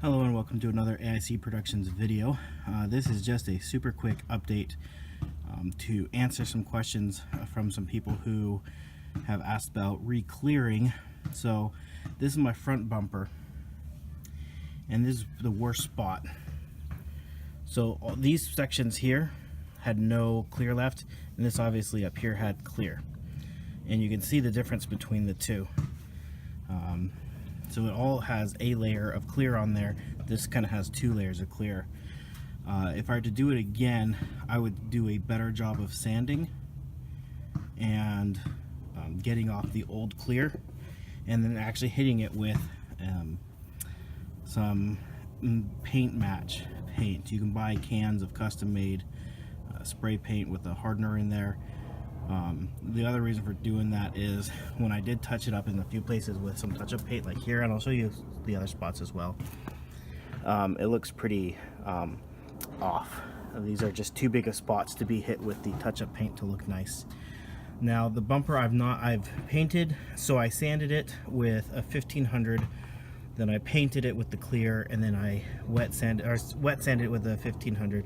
Hello and welcome to another AIC Productions video. This is just a super quick update to answer some questions from some people who have asked about re-clearing. So this is my front bumper and this is the worst spot. So these sections here had no clear left, and this obviously up here had clear, and you can see the difference between the two. So it all has a layer of clear on there. This kind of has two layers of clear. If I were to do it again, I would do a better job of sanding and getting off the old clear, and then actually hitting it with some paint match paint. You can buy cans of custom made spray paint with a hardener in there. The other reason for doing that is when I did touch it up in a few places with some touch-up paint like here, and I'll show you the other spots as well, it looks pretty off. These are just too big of spots to be hit with the touch-up paint to look nice. Now the bumper I've painted, so I sanded it with a 1500, then I painted it with the clear, and then I wet sanded it with a 1500.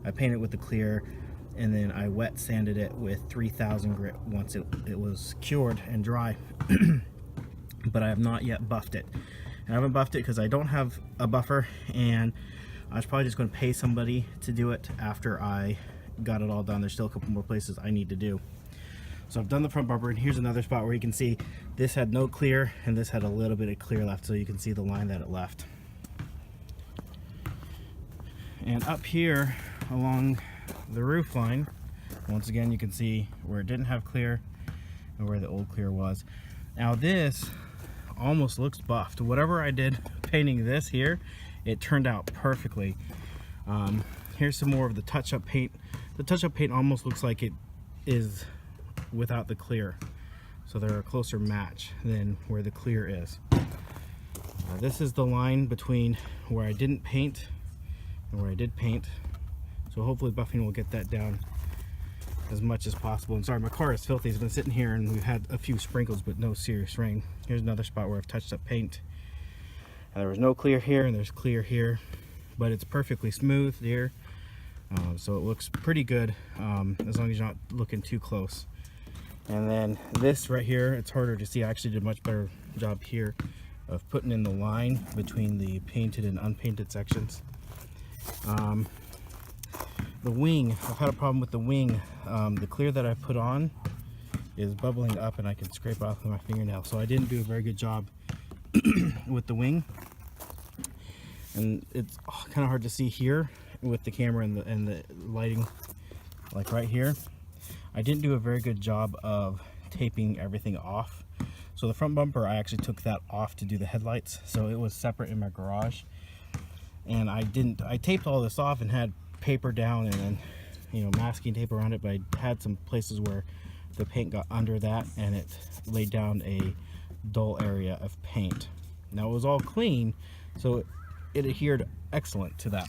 I painted it with the clear, and then I wet sanded it with 3000 grit once it was cured and dry. But I have not yet buffed it. And I haven't buffed it because I don't have a buffer, and I was probably just going to pay somebody to do it after I got it all done. There's still a couple more places I need to do. So I've done the front bumper, and here's another spot where you can see this had no clear and this had a little bit of clear left, so you can see the line that it left. And up here along the roof line, once again you can see where it didn't have clear and where the old clear was. Now this almost looks buffed. Whatever I did painting this here, it turned out perfectly. Here's some more of the touch-up paint. The touch-up paint almost looks like it is without the clear, so they're a closer match than where the clear is. This is the line between where I didn't paint and where I did paint. So hopefully buffing will get that down as much as possible. And sorry, my car is filthy. It's been sitting here and we've had a few sprinkles, but no serious rain. Here's another spot where I've touched up paint. And there was no clear here, and there's clear here, but it's perfectly smooth here. So it looks pretty good, as long as you're not looking too close. And then this right here, it's harder to see. I actually did a much better job here of putting in the line between the painted and unpainted sections. The wing, I've had a problem with the wing. The clear that I put on is bubbling up and I can scrape it off with my fingernail. So I didn't do a very good job with the wing. And it's kind of hard to see here with the camera and the lighting, like right here. I didn't do a very good job of taping everything off. So the front bumper, I actually took that off to do the headlights. So it was separate in my garage. And I taped all this off and had paper down and then, you know, masking tape around it, but I had some places where the paint got under that and it laid down a dull area of paint. Now it was all clean, so it adhered excellent to that.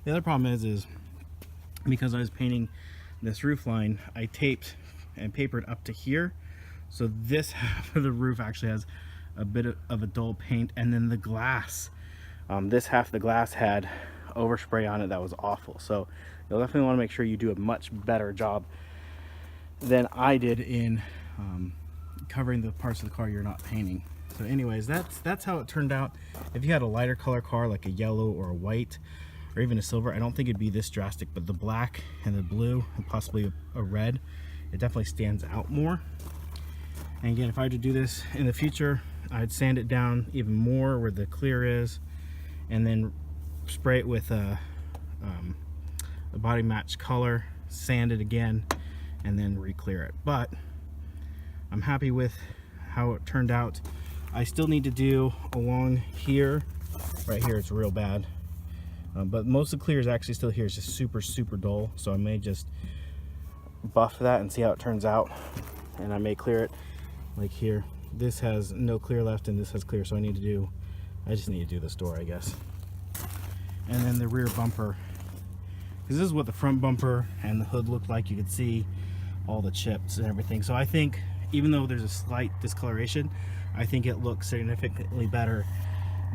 The other problem is because I was painting this roof line, I taped and papered up to here, so this half of the roof actually has a bit of a dull paint, and then the glass, this half of the glass had overspray on it that was awful. So you'll definitely want to make sure you do a much better job than I did in covering the parts of the car you're not painting. So anyways, that's how it turned out. If you had a lighter color car like a yellow or a white or even a silver, I don't think it'd be this drastic, but the black and the blue and possibly a red, it definitely stands out more. And again, if I had to do this in the future, I'd sand it down even more where the clear is, and then spray it with a body match color, sand it again, and then re-clear it. But I'm happy with how it turned out. I still need to do along here. Right here it's real bad, but most of the clear is actually still here. It's just super dull, so I may just buff that and see how it turns out, and I may clear it like here. This has no clear left and this has clear, so I just need to do this door, I guess. And then the rear bumper, because this is what the front bumper and the hood looked like. You could see all the chips and everything. So I think even though there's a slight discoloration, I think it looks significantly better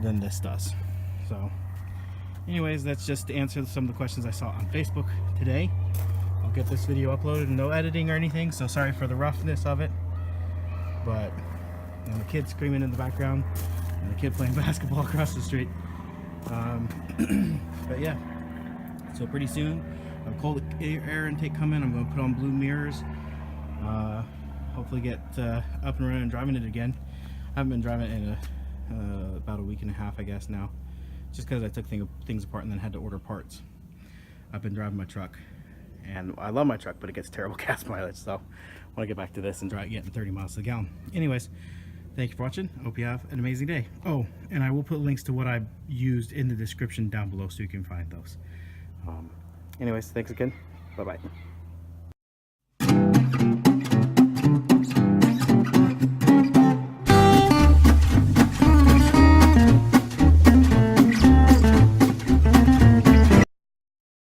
than this does. So anyways, that's just to answer some of the questions I saw on Facebook today. I'll get this video uploaded, no editing or anything, so sorry for the roughness of it. But and the kid screaming in the background and the kid playing basketball across the street. But yeah, so pretty soon a cold air intake coming. I'm going to put on blue mirrors, hopefully get up and running and driving it again. I haven't been driving it in about a week and a half, I guess now, just because I took things apart and then had to order parts. I've been driving my truck, and I love my truck, but it gets terrible gas mileage, so I want to get back to this and try getting 30 miles to the gallon. Anyways, thank you for watching. I hope you have an amazing day. Oh, and I will put links to what I used in the description down below so you can find those. Anyways, thanks again. Bye-bye.